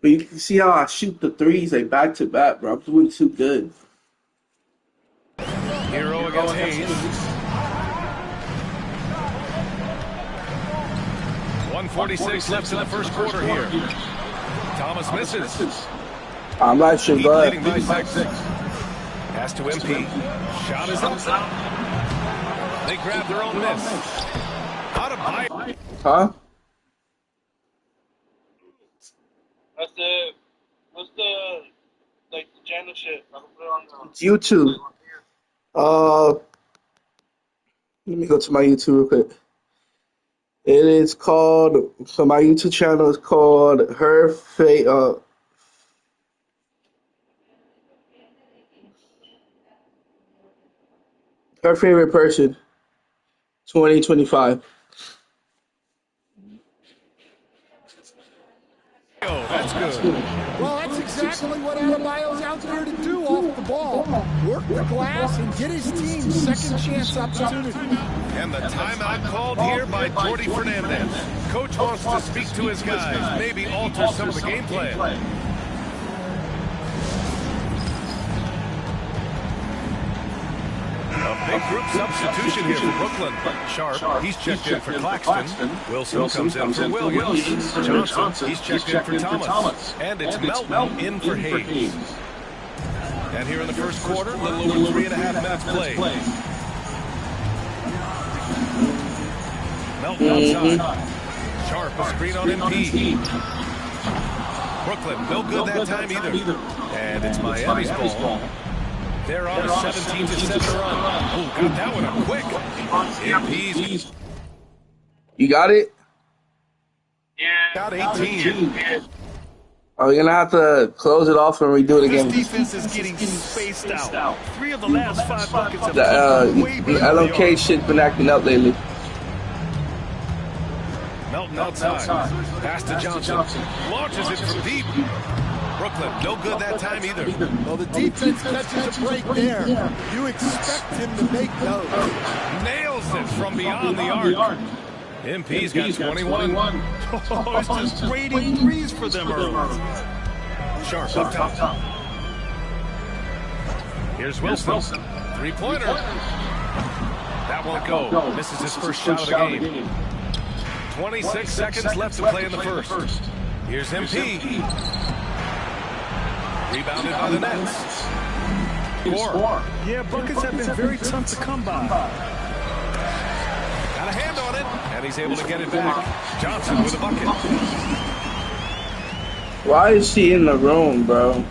But you can see how I shoot the threes like back to back, bro. I'm doing too good. Hero against Hayes. 1:46 left in the first quarter here. Thomas misses. I'm not sure, Heat but leading by 6. Pass to MP. Shot is up. They grab their own miss. Out of bite. huh? What's the like the channel shit? I can put it on It's YouTube. Let me go to my YouTube real quick. It is called. So my YouTube channel is called Her Favorite Person 2025. Oh, that's good. Well, that's exactly what Adebayo's out there to do off the ball. Work the glass and get his team second chance opportunity. And the timeout called here by Jordi Fernandez. Coach wants to speak to his guys, maybe alter some of the game plan. A big group substitution here for Brooklyn. Sharp, he's checked in for Claxton. Wilson comes in for Williams. Johnson, he's checked in for Thomas. And it's Melton in for Hayes. And here in the first quarter, a little over 3.5 minutes played. Melton outside. Sharp, a screen on MP. Brooklyn, no good that time either. And it's Miami's ball. They're on a 17-7 run. Oh, got that one up quick. MP's. You got it? Yeah. Got 18. Are we gonna have to close it off and redo it again? This defense is getting spaced out. 3 of the last 5 buckets have The come way the beyond the LOK arc. shit's been acting up lately. Melton outside. Pass to Johnson. Launches it from deep. Brooklyn, no good that time either. Well, the defense catches a break there. You expect him to make those. Nails it from beyond the arc. MP's got 21. Oh, it's just raining threes for them early. Sharp up top. Here's Wilson. Three-pointer. That won't go. Misses his first shot of the game. 26 seconds left to play in the first. Here's MP. Rebounded by the Nets. Score. Yeah, buckets have been very tough to come by. Got a hand on it, and he's able to get it back. Johnson with a bucket. Why is she in the room, bro?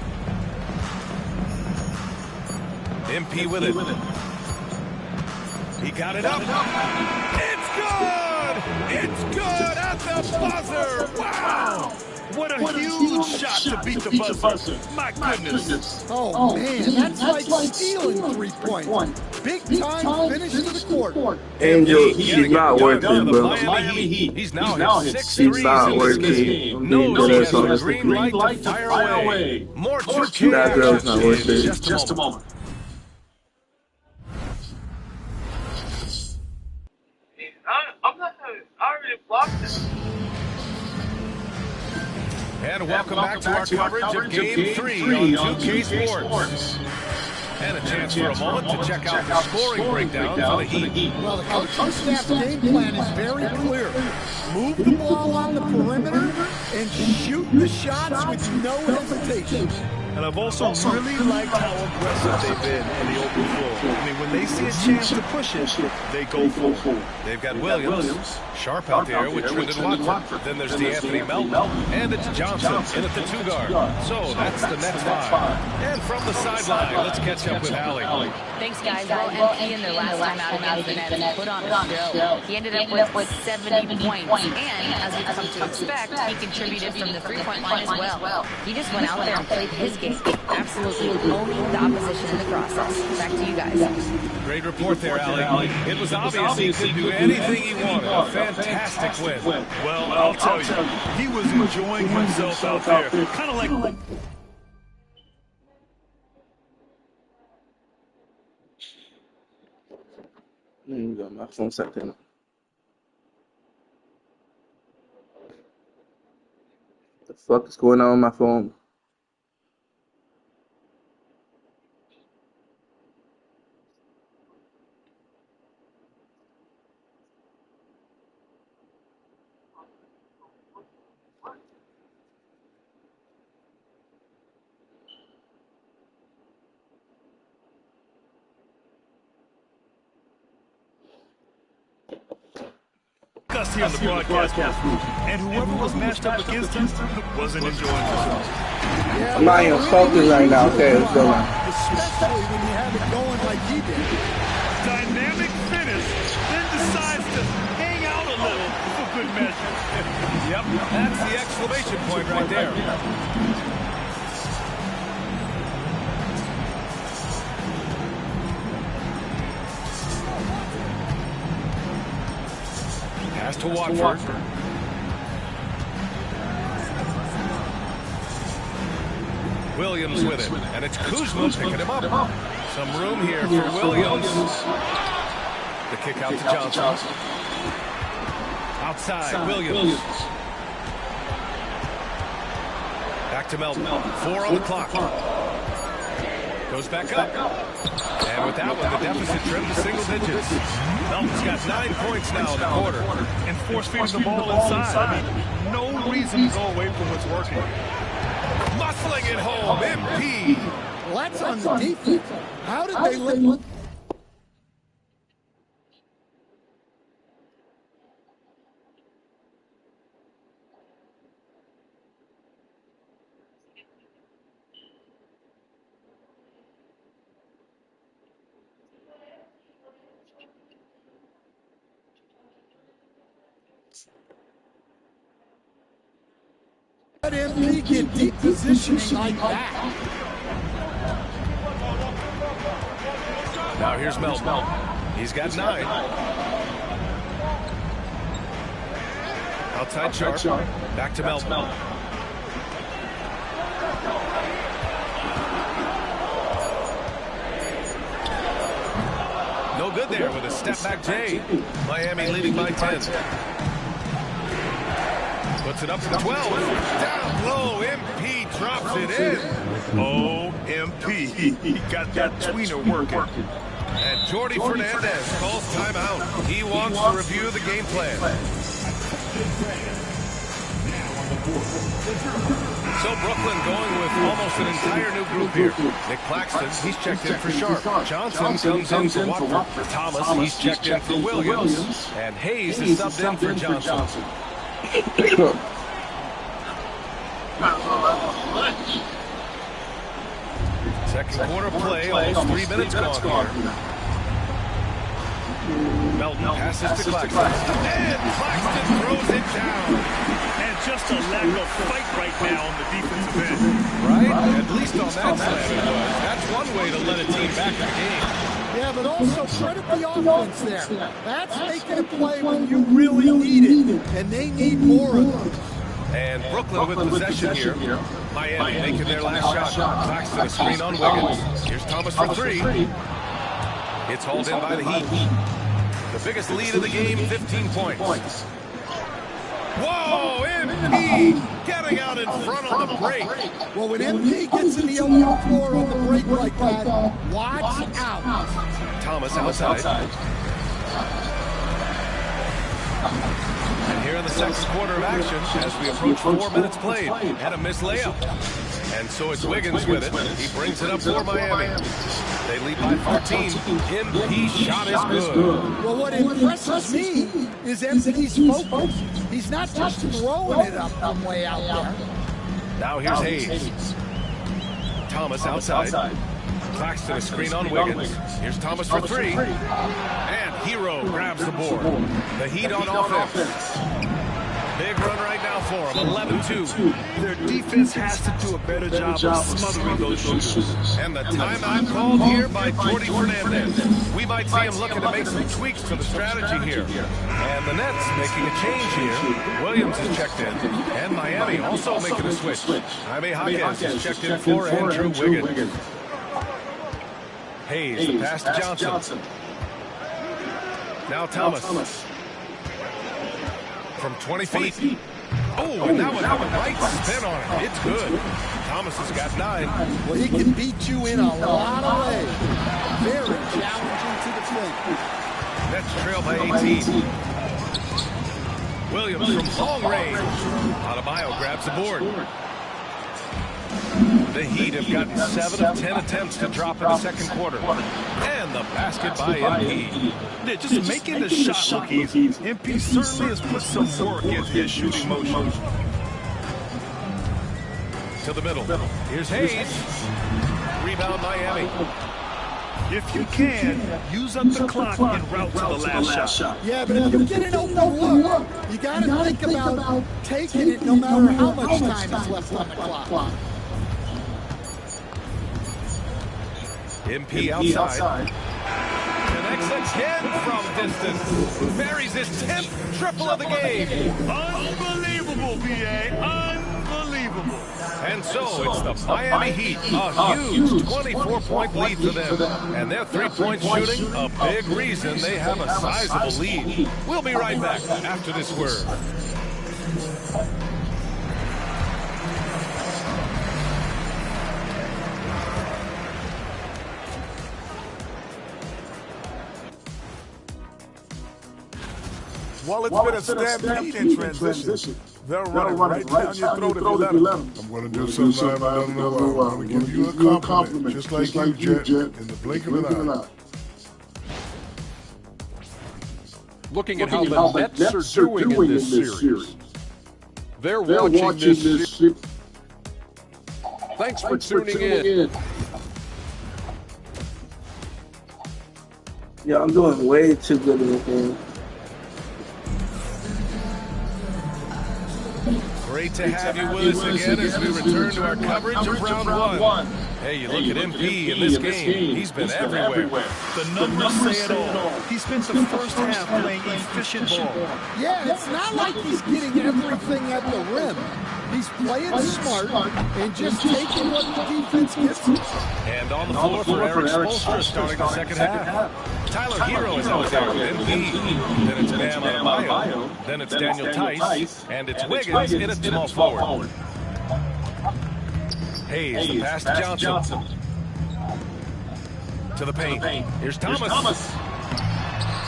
MP with it. He got it up. It's good! It's good at the buzzer! Wow! What a huge shot to beat the buzzer. My goodness. Oh, man, that's like stealing 3 points. Big time finish to the court. Angel, she's not working, bro. Miami Heat. He's now hit 6 threes She's not in this working. game. I'm No, being she dead has ass on a this. green light to fire away. More 2K That girl's action not worth in it. just a moment. I already blocked it. And welcome back to our coverage of Game 3 on 2K Sports. And a chance for a moment to check out the scoring breakdown for the Heat. Well, the coaching staff's game plan is very clear. Move the ball on the perimeter and shoot the shots with no hesitation. And I've also really liked how aggressive they've been in the open floor. I mean, when they see a chance to push it, they go for it. They've got Williams, Sharp out there with Trendon Watford. Then there's D'Anthony Melton, and it's Johnson in at the 2-guard. So that's the Nets 5. And from the sideline, let's catch up with Allie. Thanks, guys. Well, MP in their last time out against the Nets put on a show. He ended up with 70 points, and as we've come to expect, he contributed from the three-point line as well. He just went out there and played his game, absolutely owning the opposition in the process. Back to you guys. Great report there, Allie. It was obvious he could do anything he wanted. A fantastic win. Well, I'll tell you, he was enjoying himself out there. Kind of like... There you go, my phone sat there. The fuck is going on with my phone? Us here in the broadcast booth, and whoever was matched up against him wasn't enjoying themselves. Yeah, I'm not even focused right now. Okay, let's go. especially when you have it going like he did. Dynamic finish, then decides to hang out a little for good measure. Yep, that's the exclamation point right there. Pass to Watford. Williams with it, and it's Kuzma picking him up. Some room here for Williams. The kick out to Johnson. Outside, Williams. Back to Melton. 4 on the clock. Goes back up. And with that one, the deficit trimmed to single digits. Melton's got 9 points now in the quarter. And force feeding the ball inside. I mean, no reason to go away from what's working. Muscling it home, MP. Well, that's on the defense. How did they let... Let MP get deep positioning like that. Now here's Melton. He's got 9. Outside Sharp. Back to Melton. No good there with a step back J. Miami leading by 10. Puts it up to 12. Down low. MP drops it in. Oh, MP. He got that tweener working. And Jordi Fernandez calls timeout. He wants to review the game plan. So Brooklyn going with almost an entire new group here. Nick Claxton, he's checked in for Sharp. Johnson comes in for Watford. Thomas, he's checked in for Williams. And Hayes is subbed in for Johnson. Second quarter play, almost 3 minutes gone here. Melton passes to Claxton. And Claxton throws it down. And just a lack of fight right now on the defensive end. Right? At least on that side it was. That's one way to let a team back in the game. Yeah, but also credit the offense there. That's making a play when you really need it, and they need more of them. And Brooklyn with possession here. Miami making their last shot. Claxton a screen on Wiggins. Here's Thomas for 3. It's hauled in by the Heat. The biggest lead of the game, 15 points. Whoa, MP getting out in front on the break. Well, when MP gets in the open floor on the break like that, watch out. Thomas outside. And here in the second quarter of action, as we approach 4 minutes played, and a missed layup. And so it's Wiggins with it. He brings it up for Miami. They lead by 14. MP shot is good. Well, what impresses me is MP's focus. He's not just throwing it up from way out there. Now here's Hayes. Thomas outside. Claxton a screen on Wiggins. Here's Thomas for 3. And Hero grabs the board. The Heat on offense. Big run right now for him, 11-2. Their defense has to do a better job of smothering those shooters. And the timeout called here by Jordi Fernandez. We might see him looking to make some tweaks to the strategy here. And the Nets making a change here. Williams is checked in. And Miami also making a switch. Jaime Jaquez is checked in for Andrew Wiggins. Hayes, the pass to Johnson. Now Thomas. From 20 feet. Oh, and that one had the right spin on it. It's good. Thomas has got 9. Well, he can beat you in a lot of ways. Very challenging to the plate. Nets trail by 18. Williams from long range. Adebayo grabs the board. The Heat have gotten 7 of 10 attempts to drop in the second quarter. And the basket by MP. Yeah, just making the shot look easy. MP certainly has put some work into his shooting motion. To the middle. Here's Hayes. Rebound Miami. If you can, use up the clock and route to the last shot. Yeah, but if you get an open look, you got to think about taking it no matter how much time is left on the clock. MP outside. Connects again from distance. Buries his 10th triple of the game. Unbelievable, BA. Unbelievable. And so it's the Miami Heat. A huge 24-point lead for them. And their three-point shooting, a big reason they have a sizable lead. We'll be right back after this word. Well, it's been a stampede in transition. They're running right down your throat if you let them. I'm going to do something I haven't done in a while. I'm going to give you a compliment, just like you, Jet, in the blink of an eye. Looking at how the Nets are doing in this series. They're watching this series. Thanks for tuning in. Yeah, I'm doing way too good in this game. Great to have you with us again as we return to our coverage of round one. Hey, you look at MP in this game. He's been everywhere. The numbers say it all. He spent the first half playing efficient ball. Yeah, it's not like he's getting everything at the rim. He's playing smart and just taking what the defense gives him. And on the floor for Eric Spoelstra starting the second half. Tyler Hero is out there with MP. Then it's Bam Adebayo. Then it's Daniel Tice. And it's Wiggins in a small forward. Hayes, the pass to Johnson. To the paint. Here's Thomas.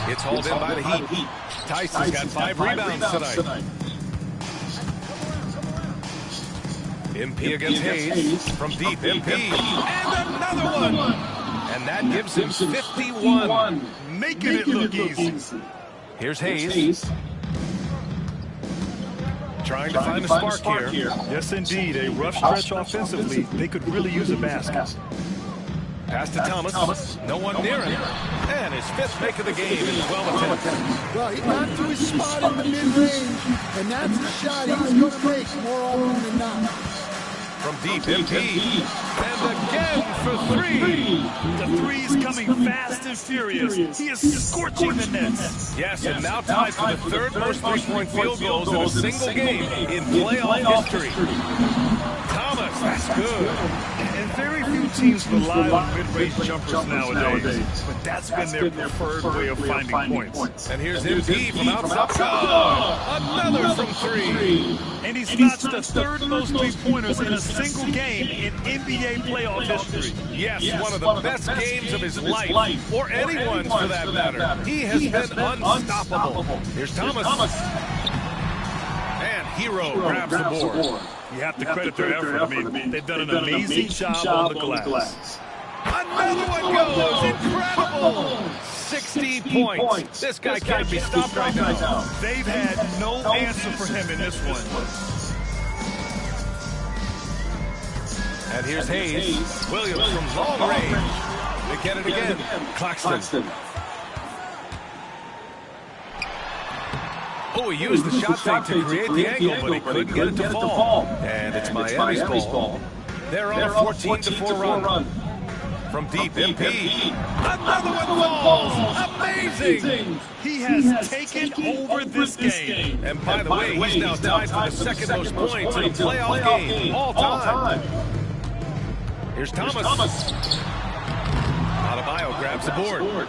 It's hauled in by the Heat. Tice has got 5 rebounds tonight. MP against Hayes. From deep, MP. And another one. And that gives him 51. Making it look easy. Here's Hayes. Trying to find a spark here. Yes, indeed. A rough stretch offensively. They could really use a basket. Pass to Thomas. No one near him. And his 5th make of the game in 12 attempts. Well, he got to his spot in the mid-range, and that's the shot he's going to make more often than not. From deep, MP. And again for 3. The three's coming fast and furious. He is scorching the Nets. Yes, and now tied for the 3rd most three-point field goals in a single game in playoff history. Thomas, that's good. And very few teams rely on mid-range jumpers nowadays. But that's been their preferred way of finding points. And here's MP from outside. Another from 3. And he's notched the 3rd most three-pointers in a single game in NBA playoff history. Yes, one of the best games of his life, or anyone's for that matter. He has been unstoppable. Here's Thomas. And Hero grabs the board. You have to credit their effort. I mean, they've done an amazing job on the glass. Another one goes. Incredible. 60 points. This guy can't be stopped right now. They've had no answer for him in this one. And here's Hayes. Williams from long range. They get it again. Claxton. Oh, he used the shot fake to create the angle, but he couldn't get it to fall. And it's Miami's ball. They're on a 14-4 run. From deep, MP. Another one falls. Amazing. He has taken over this game. And by the way, he's now tied for the 2nd most points in a playoff game all time. Here's Thomas. Adebayo grabs the board.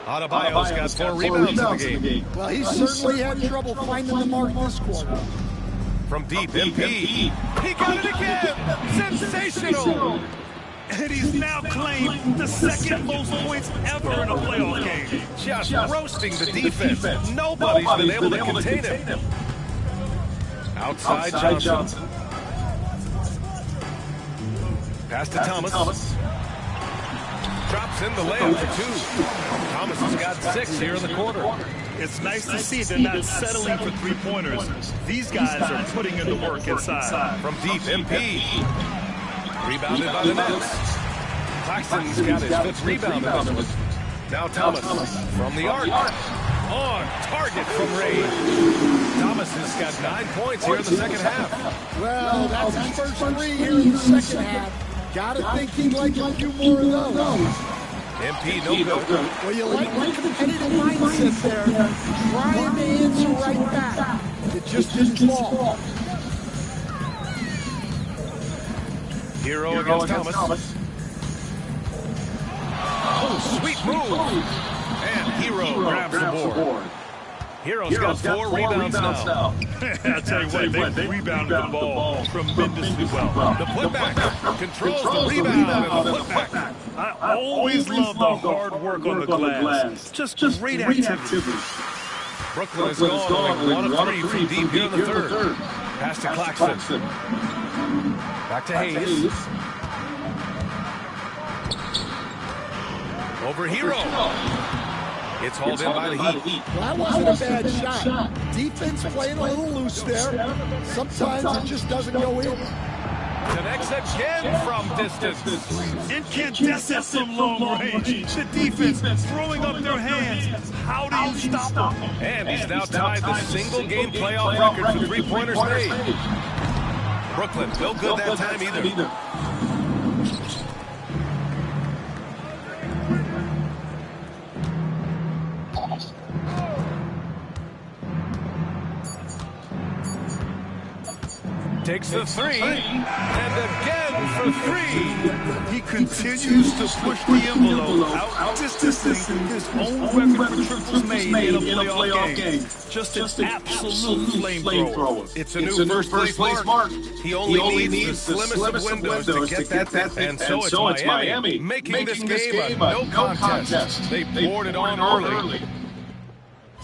Adebayo's got 4 rebounds in the game. Well, he certainly had trouble finding the mark this quarter. From deep, MP. He got it again! Sensational! And he's now claimed the second most points ever in a playoff game. Just roasting the defense. Nobody's been able to contain him. Outside Johnson. Pass to Thomas. Drops in the layup for two. Thomas has got 6 here in the quarter. It's nice to see they're not settling for three-pointers. These guys are putting in the work inside. From deep, MP. Rebounded by the Nets. Claxton's got his 5th rebound in this one. Now Thomas from the arc. On target from Ray. Thomas has got 9 points here in the second half. Well, that's his first 3 here in the second half. Gotta think he'd like a few more of those. MP no good. Well, you like the competitive mindset there. Trying to answer right back. It just didn't fall. Hero against Thomas. Oh, sweet move. And Hero grabs the board. Hero's got 4 rebounds now. I'll tell you what, they rebounded the ball tremendously well. The putback controls the rebound and the putback. I always love the hard work on the glass. Just great activity. Brooklyn is gone on 1 of 3 from deep here in the third. Pass to Claxton. Back to Hayes. Over Hero. It's hauled in by the Heat. Well, that wasn't a bad shot. Defense playing a little loose there. Sometimes it just doesn't go in. Connects again from distance. Incandescent from long range. The defense throwing up their hands. How do you stop them? And he's now tied the single-game playoff record for three-pointers made. Brooklyn, no good that time either. Takes the 3, and again for 3. He continues to push the envelope, out-distancing his own record for triples made in a playoff game. Just an absolute flamethrower. It's a new first-place mark. He only needs the slimmest of windows to get that, and so it's Miami making this game a no contest. They poured it on early.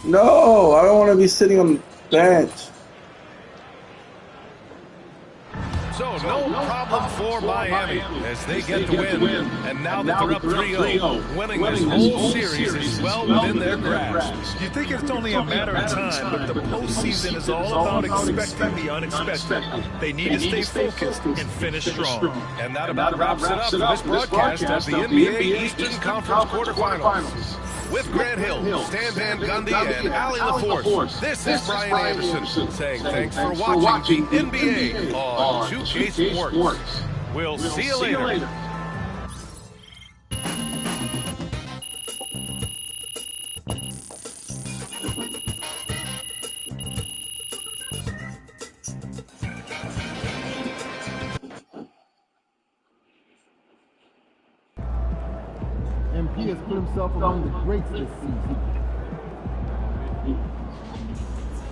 No, I don't want to be sitting on the bench. So no problem for Miami as they get the win. And now that they're up 3-0, winning this whole series is well within their grasp. You think it's only a matter of time, but the postseason is all about expecting the unexpected. They need to stay focused and finish strong. And that about wraps it up for this broadcast of the NBA Eastern Conference quarterfinals. With Grant Hill, Stan Van Gundy, and Allie LaForce, this is Brian Anderson saying thanks for watching the NBA on 2K Sports. We'll see you later. MP has put himself among the greats this season.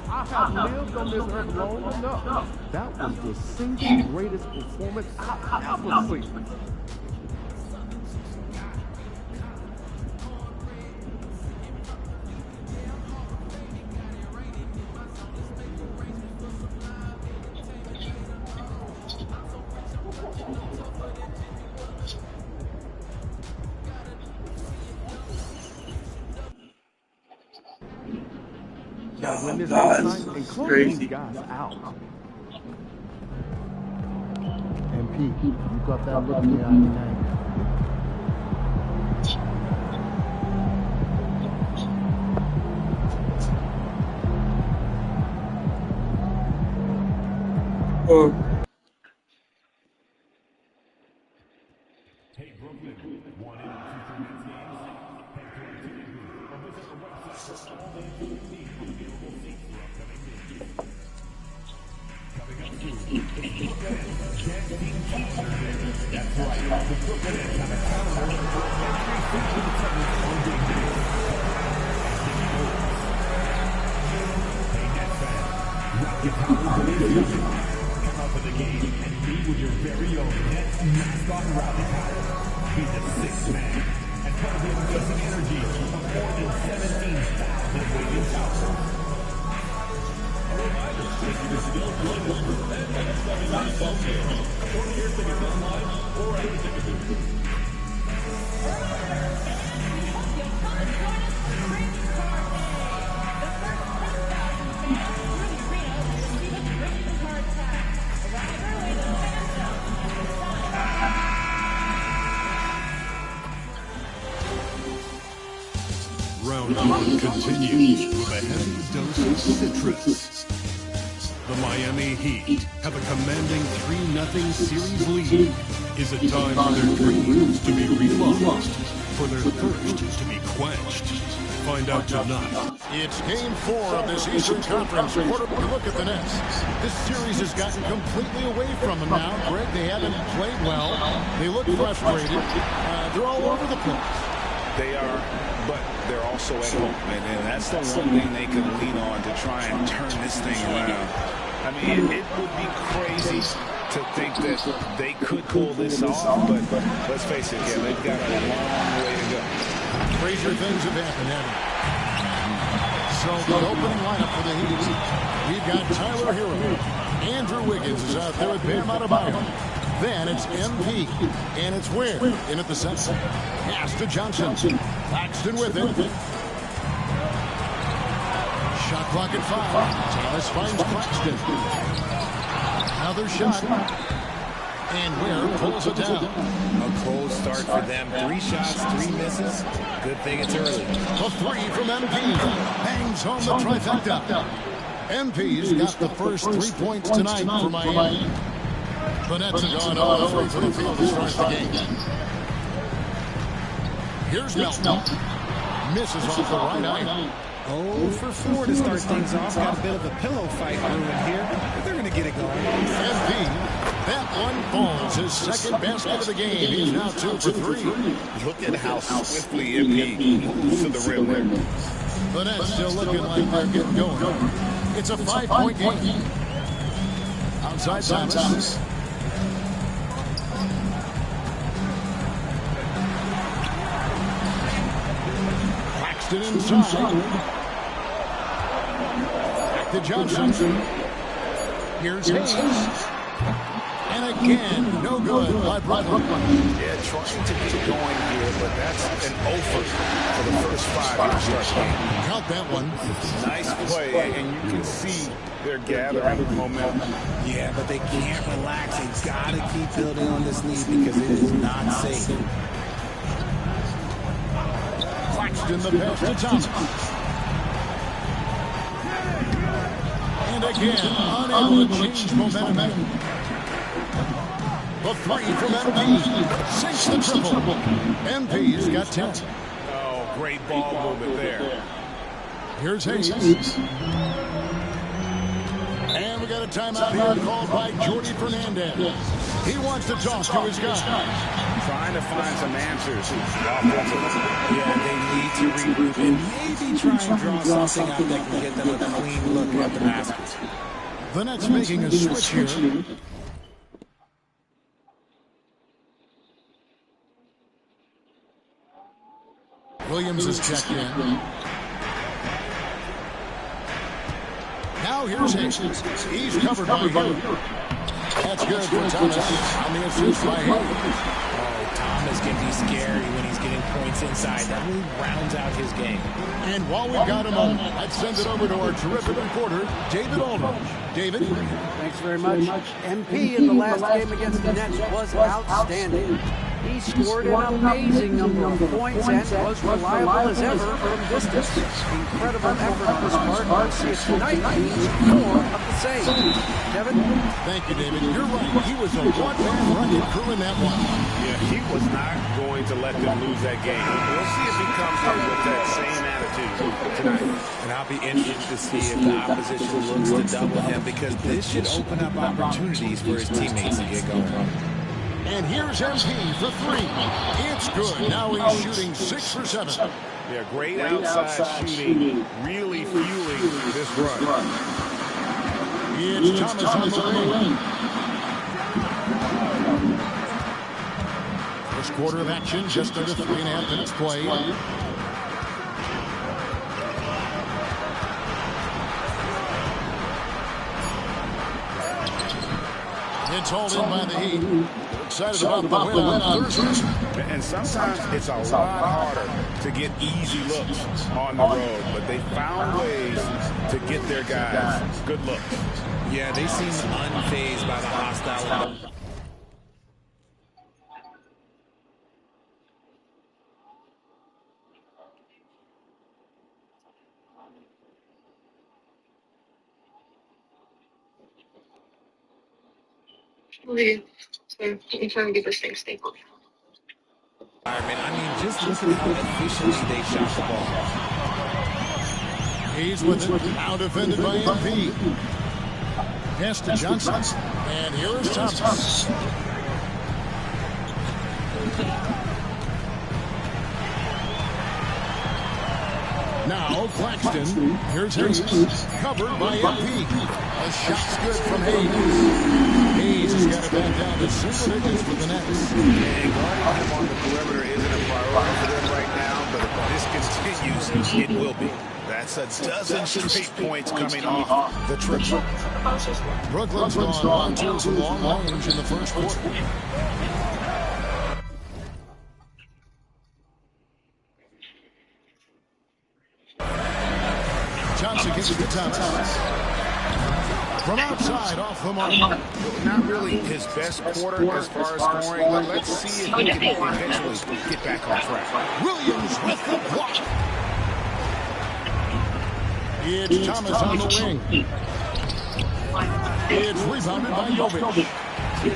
I have lived on this earth long enough. That was the single greatest performance I've ever seen. Win this outside and close these guys out. MP, you got that look in your eye tonight. Hey, Brooklyn, one in 2 men's games. Head to our tuning booth or visit our website for all the available seats for upcoming games. Coming up soon, it's Brooklyn Nets Team Concert. That's right, the Brooklyn Nets have a calendar every single Sunday day. Hey, Nets fans, rock your powers Come up with the game and meet with your very own Nets mascot rally pack. He's a sixth man and part of the amazing energy of more than 17,000 waiting thousands. A reminder, thank you to Seville Global and NSW.com. Order your tickets online or at the ticket booth. Round one continues with a heavy dose of citrus. The Miami Heat have a commanding 3-0 series lead. Is it time for their dreams to be realized? For their thirst to be quenched? Find out tonight. It's game 4 of this Eastern Conference quarter. Look at the Nets. This series has gotten completely away from them now. Greg, they haven't played well. They look frustrated. They're all over the place. They are, but they're also at home, and that's the one thing they can lean on to try and turn this thing around. I mean, it would be crazy to think that they could pull this off, but let's face it, yeah, they've got a long way to go. Crazier things have happened, haven't they? So the opening lineup for the Heat. We've got Tyler Hero. Andrew Wiggins is out there with Bam Adebayo. Then it's MP, and it's Ware in at the center. Pass to Johnson. Claxton with it. Shot clock at 5. Thomas finds Claxton. Another shot. And Ware pulls it down. A cold start for them. 3 shots, 3 misses. Good thing it's early. A 3 from MP. Bangs home the trifecta. MP's got the first 3 points tonight for Miami. The Nets have gone 0-3 for the field to start the game. Here's Melton. Misses off the right eye. 0 for 4 to start things off. Got a bit of a pillow fight brewing here, but they're going to get it going. MP, that one falls. His second basket of the game. He's now 2 for 3. Look at how swiftly MP moves to the rim. The Nets still looking like they're getting going. It's a 5-point game. Outside Thomas. Claxton inside. Back to Johnson. Here's Hayes. And again, no good by Brooklyn. Yeah, trying to get going here, but that's an over for the first 5 in the start game. Count that one. Nice play, and you can see they're gathering momentum. Yeah, but they can't relax. They got to keep building on this lead because it is not safe. Claxton the pass to Thomas. And again, unable to change momentum. A 3 from MP. Sinks the triple. MP's got 10. Oh, great ball movement there. Here's Hayes. And we got a timeout here called by Jordi Fernandez. He wants to talk to his guys. Trying to find some answers. Yeah, they need to regroup and maybe try and draw something out that can get them a clean look at the baskets. The Nets making a switch here. Williams is checked in. Now here's Hayes. He's covered by Hill. That's good for Thomas on the assist by Hayes. Oh, Thomas can be scary when he's getting points inside. That really rounds out his game. And while we've got a moment, let's send it over to our terrific reporter, David Aldridge. David? Thanks very much. MP in the last game against the Nets was outstanding. He scored an amazing number of points and was reliable as ever from distance. Incredible effort on his part. We'll see if tonight means more of the same. Kevin? Thank you, David. You're right. He was a one-man running crew in that one. Yeah, he was not going to let them lose that game. We'll see if he comes in with that same attitude tonight. And I'll be interested to see if the opposition looks to double him because this should open up opportunities for his teammates to get going. And here's MP for 3. It's good. Now he's shooting 6 for 7. Yeah, great outside shooting, really fueling this run. It's Thomas on the wing. First quarter of action, just under 3.5 minutes played. It's hauled in by the Heat. Excited about the win on Thursday. And sometimes it's a lot harder to get easy looks on the road, but they found ways to get their guys good looks. Yeah, they seem unfazed by the hostile. So you're trying to get this thing stable. I mean, just look at how efficiently they shot the ball. He's with it. Now defended by MP. Pass to Johnson. And here is Thomas. Now Claxton. Here's Hayes. Covered by MP. A shot's good from Hayes. Hayes has got it back down to single digits for the Nets. And guarding him on the perimeter isn't a priority for them right now, but if this continues, it will be. That's a dozen straight points coming off the triple. Brooklyn's gone 1-2 from long range in the first quarter. Johnson gets it to Thomas. From outside, off the mark. Not really his best quarter as far as scoring, but let's see if he can eventually get back on track. Williams with the block. It's Thomas on the wing. It's rebounded by Jovic.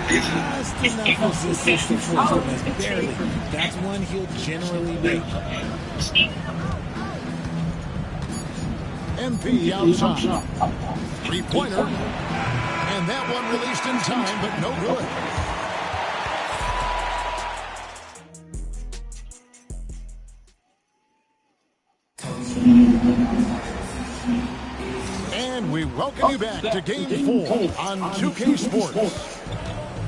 Just enough assistance for Thomas, barely. That's one he'll generally make. MP outside. Three-pointer. And that one released in time, but no good. And we welcome you back to Game 4 on 2K Sports.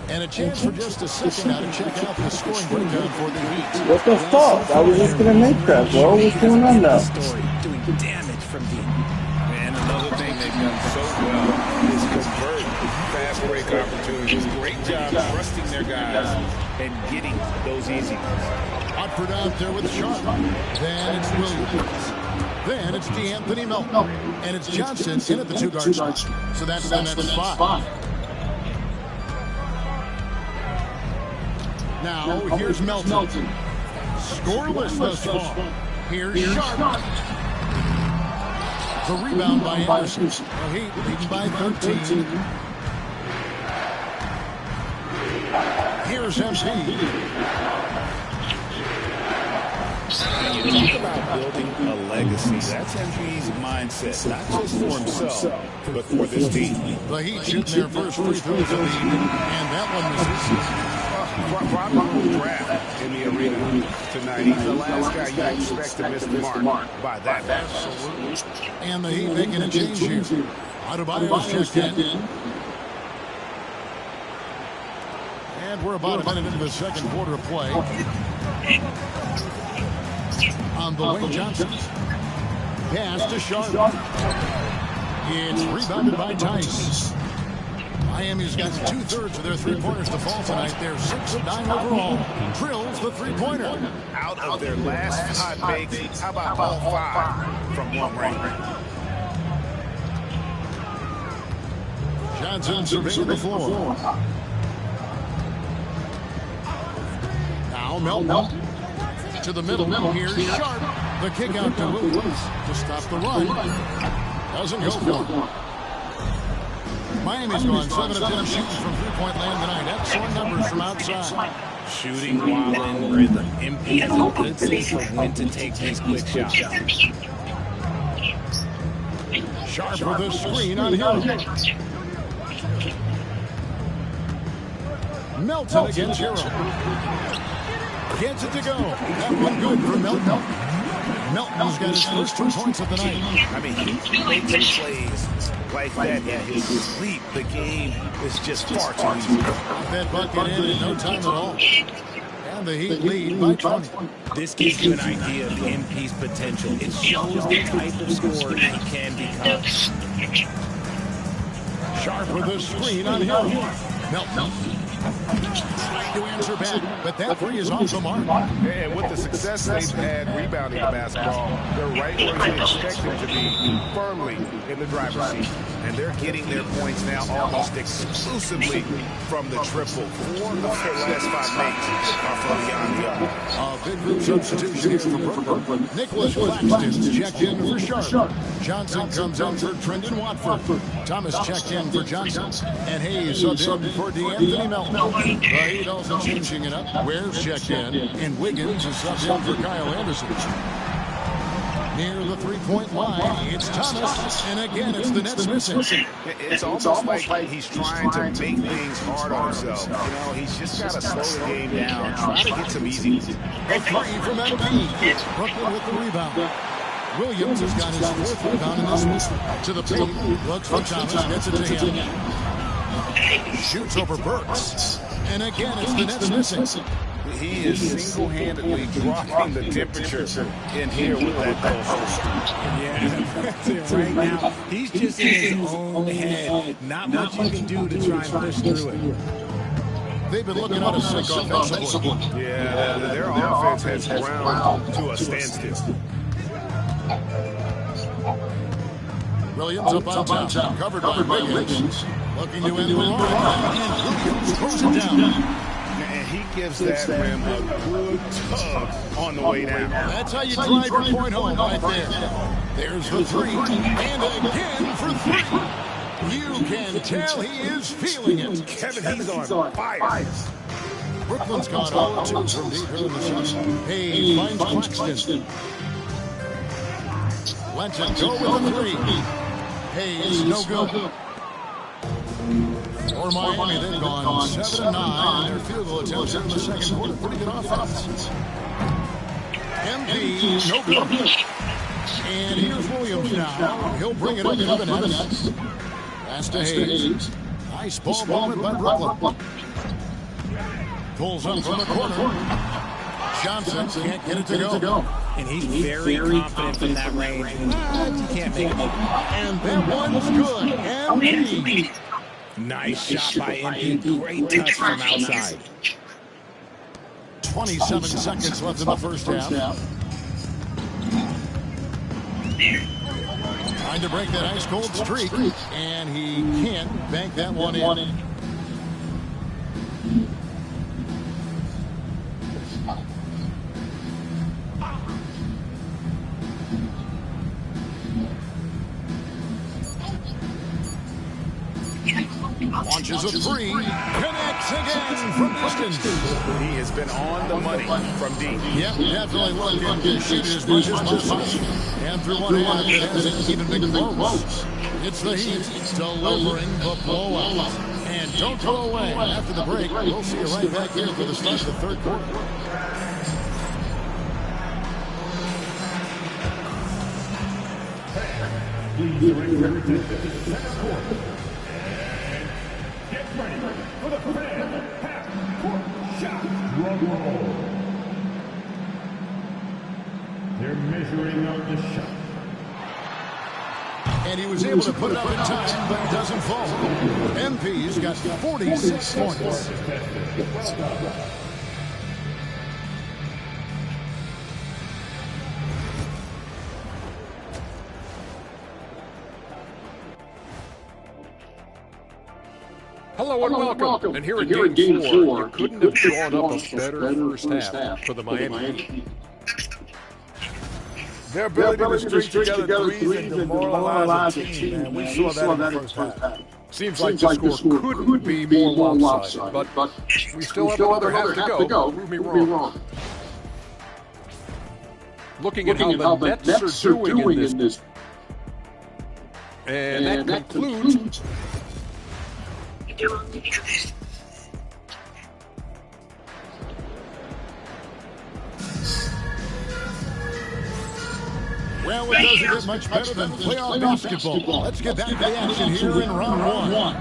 And a chance for just a second now to check out the scoring breakdown for the Heat. What the fuck? I was just gonna make that, bro. What's going on now? Doing damage from deep. And another thing they've done so well is convert fast break opportunities. Great job trusting their guys and getting those easy ones. Watford out there with Sharp. Then it's Williams. Then it's DeAnthony Melton. And it's Johnson in at the two-guard spot. So that's the next spot. Now, here's Melton. Scoreless thus far. Here's Sharp. The rebound by Anderson. The Heat leading by 13. Here's MP. When you talk about building a legacy, that's MP's mindset, not just for himself, but for this team. The Heat shooting their first free throws of the evening, and that one misses. Probably draft in the arena tonight. He's the last guy you expect to miss the mark by that. Absolutely. And the Heat making a change here. Adebayo's checked in. And we're about a minute into the second quarter of play. On the wing, Johnson. Pass to Sharp. It's rebounded by Tice. Miami's got 2/3 of their three-pointers to fall tonight. They're 6 of 9 overall. Drills the three-pointer. Out of their last 5 makes, how about all 5 from long range? Johnson surveying the floor. Now Melton. To the middle. Here's Sharp. The kick out to Williams to stop the run. Doesn't go for it. Miami's gone 7 of 10 shooting from three-point land tonight. Excellent numbers from outside. Shooting while in rhythm. MP has a good sense of when to take these quick shots. Sharp with a screen on Hill. Melton against Hero. Gets it to go. That one good for Melton. Melton's got his first 2 points of the night. I mean, he makes plays like that in his sleep. The game is just far too easy. That bucket in no time at all. And the Heat lead by 20. This gives you an idea of MP's potential. It shows the type of scorer he can become. Sharp with the screen on Hill. Melton trying to answer back, but that three is off the mark. And with the success they've had rebounding the basketball, they're right where you expect them to be, firmly in the driver's seat. And they're getting their points now almost exclusively from the triple. 4 of their last 5 makes are from beyond the arc. A big group substitution here for Brooklyn. Nicholas Claxton's checked in for Sharp. Johnson comes in for Trendon Watford. Thomas checked in for Johnson. And Hayes subbed in for DeAnthony Melton. The Heat also changing it up. Ware's checked in. And Wiggins is subbed in for Kyle Anderson. Near the three-point line, it's Thomas, and again, it's the Nets missing. It's almost like he's trying to make things hard on himself. You know, he's just got to slow the game down, try to get some easy. A three from MP. Brooklyn with the rebound. Williams has got his 4th rebound in this one. To the paint, looks for Thomas, gets it to him. Shoots over Burks. And again, it's the Nets missing. He is single-handedly dropping the temperature in here with that coastal. Yeah, that's it right now. He's just in his own head. Not much you can do to try and push through it. They've been looking at a sick offensively. Yeah, their offense has ground to a standstill. Williams up on top, covered by Wiggins. Looking to end the line, and Williams throws it down. And he gives that rim a good tug on the way down. That's how you drive your point home right there. There's the three, and again for 3. You can tell he is feeling it. Kevin, he's on fire. Brooklyn's gone 0-2 from deep here in the zone. Hayes finds Claxton. Lets it go with the 3. Hayes, no good. For Miami, they've gone 7-9. Their field goal attempts in the second quarter. Pretty good offense. MP, no good. And here's Williams now. He'll bring it up to the Nets. Pass to Hayes. Nice ball movement by Brooklyn. Pulls up from the corner. Johnson can't get it to go. And he's very confident from that range. But you can't make it. And that one's good. MP. Nice shot by MP. Great touch from outside. 27 seconds left in the first half. Trying to break that ice-cold streak, and he can't bank that one in. Launches a 3, connects again from distance. He has been on the money from deep. Yep, definitely looking to shoot as much as possible. And through one half, it hasn't even been close. It's the Heat delivering the blowout. And don't go away. After the break, we'll see you right back here for the start of the third quarter. Please direct your attention to the second quarter. Get ready for the fan half-court shot. Drum roll. They're measuring out the shot. And he was able to put it up in time, but it doesn't fall. MP's got 46 points. Hello and welcome. And here in Game 4, you couldn't have drawn up a better first half for the Miami Heat. Their ability to string together threes and demoralize a team, man. We saw that in the first half. Seems like the score couldn't be more lopsided, but we still have another half to go. Prove me wrong. Looking at how the Nets are doing in this. And that concludes. Well, it doesn't get much better than playoff basketball. Let's get back to the action here in round one.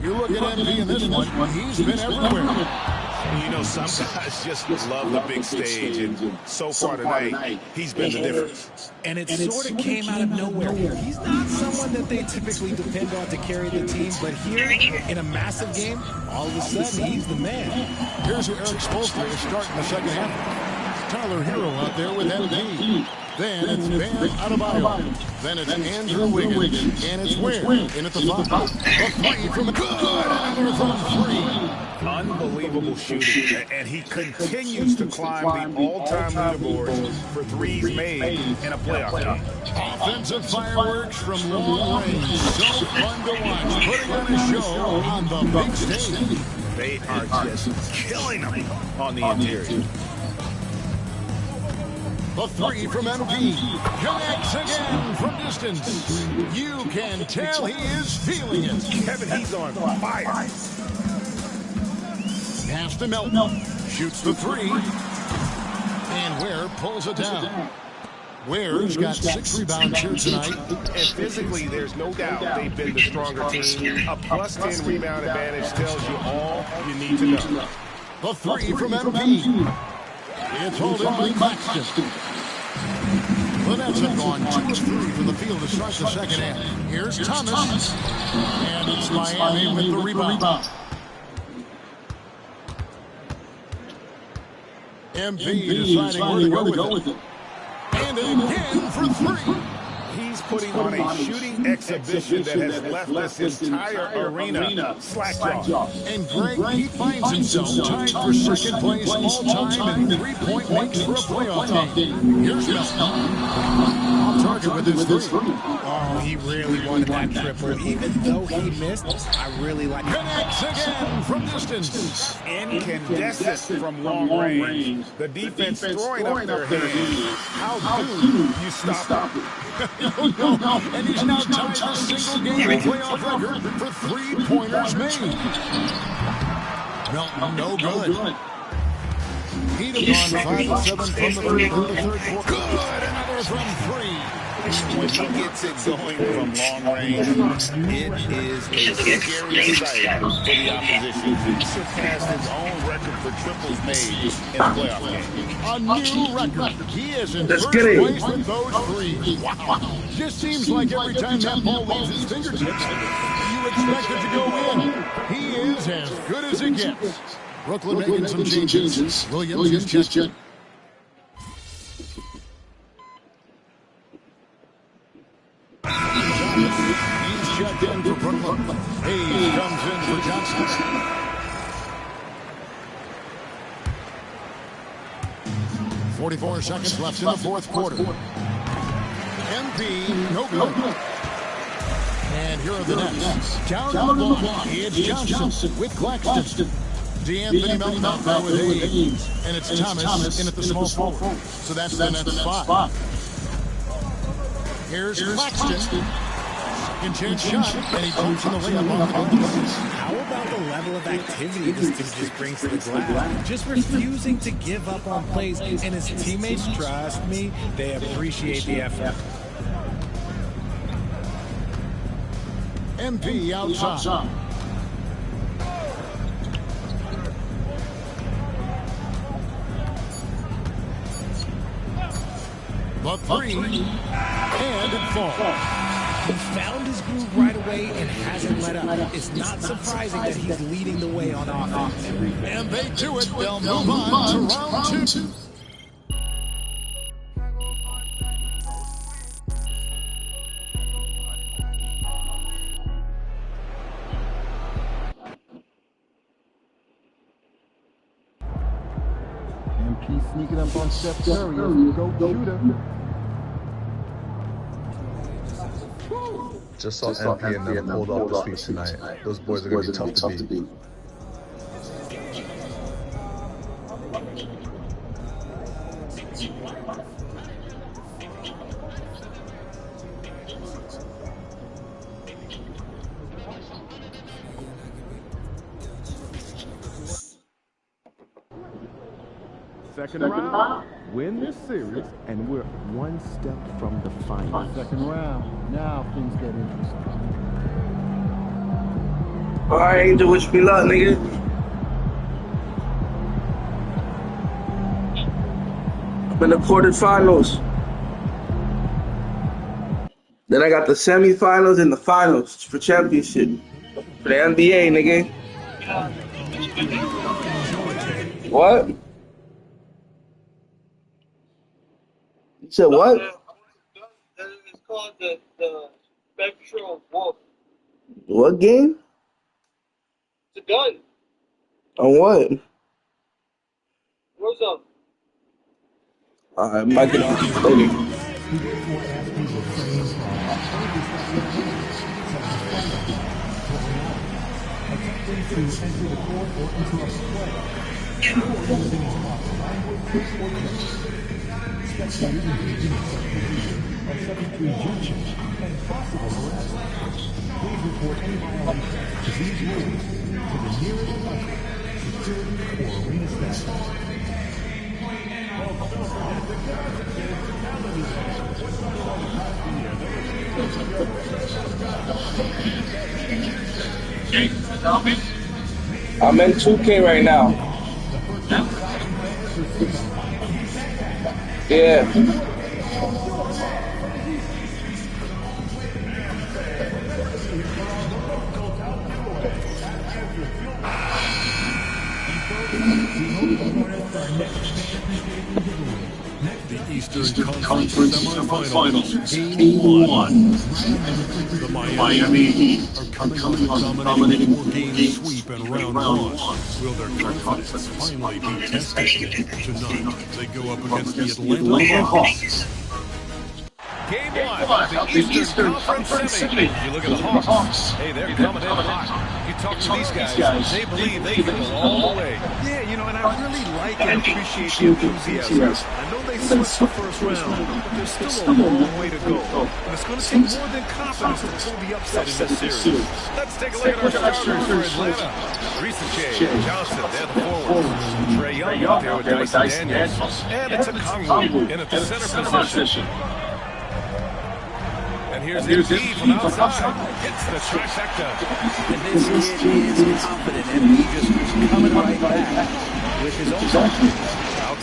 You look at MP in this one, he's been everywhere. You know, some guys just love the big stage, and so far tonight, he's been the difference. And it sort of came out of nowhere. He's not someone that they typically depend on to carry the team, but here, in a massive game, all of a sudden, he's the man. Here's who Eric Spoelstra is starting the second half. Tyler Hero out there with MP. Then it's Bam Adebayo. Then it's Andrew Wiggins. And it's Ware in at the 5. A 3 from good. Another from 3. Unbelievable shooting, and he continues to climb the all-time leaderboards for threes made in a playoff game. Offensive fireworks from long range. So fun to watch. Putting on a show on the big stage. They are just killing them on the interior. The 3 from MP. Connects again from distance. You can tell he is feeling it. Kevin, he's on fire. Pass to Melton. Shoots the 3. And Ware pulls it down. Ware's got 6 rebounds here tonight. And physically, there's no doubt they've been the stronger team. A plus 10 rebound advantage tells you all you need to know. The 3 from MP. It's hauled in by Claxton. The Nets have gone 2 of 3 from the field to start the second half. Here's Thomas. And it's Miami with the rebound. MP deciding where to go with it. And again for 3. He's putting on a shooting exhibition that has left this entire arena slack-jawed. And Greg, he finds himself tied for second place all-time in three-point makes for a playoff game. Here's Melton. On target with his 3. Oh, he really wanted that triple. Even though he missed, I really like it. Connects again from distance. Incandescent from long range. The defense throwing up their hands. How do you stop it? And he's now tied the single-game playoff record for 3-pointers made. Melton, no good. He'd have gone 5 of 7 from the third quarter. Good, another from 3. When he gets it going from long range, it is a scary sight for the opposition. He surpassed his own record for triples made in a playoff game. A new record. He is in first place with those 3. Wow. Just seems like every time that ball leaves his fingertips, you expect it to go in. He is as good as it gets. Brooklyn making some changes. Williams is checked. He's checked in for Brooklyn. Hayes comes in for Johnson. .44 seconds left in the fourth quarter. MP, no good. And here are the Nets. Down the block, it's Johnson with Claxton. DeAnthony Melton out there with Hayes. And it's Thomas in at the small forward. So that's the Nets spot. Here's Claxton. Second chance shot, and he pumps in the layup off the glass. How about the level of activity this team just brings to the glass? Just refusing to give up on plays, and his teammates, trust me, they appreciate the effort. MP outside. The 3, and it falls. He found his groove right away and hasn't let up. It's not surprising that he's leading the way on offense. And they do it. They'll move on to round 2. MP sneaking up on Steph Curry. Go shooter. Just saw MP and them pulled off the sweep tonight. Those boys are going to be tough to beat. Second round, win this series, and we're one step from the final. Second round. Now things get interesting. All right, Angel, wish me luck, nigga. I'm in the quarterfinals. Then I got the semifinals and the finals for championship. For the NBA, nigga. What? You said what? It's called the Spectral Wolf. What game? It's a gun. On what? Warzone. I might get on later. I'm in 2K right now. Yeah. The Eastern Conference semifinals, Game 1. The Miami Heat are coming off a dominating 4-game sweep in round 1. Will their confidence finally be tested? Tonight, they go up against the Atlanta Hawks. Game 1 of the Eastern Conference Semi. You look at the Hawks. Hey, they're coming in hot. You talk to these guys, they believe they can go all the way. Yeah, you know, and I really like and appreciate the enthusiasm. I know they slipped the first round, but there's still a long way to go. And it's going to take more than confidence to pull the upset in this series. Let's take a look at our starters for Atlanta. Reese Johnson, they're the forwards. Trae Young out there with Dyson Daniels. And it's a Kongwu in at the center position. And here's Embiid from outside. Hits the trifecta. And this kid is confident, and he just coming right back with his own shot.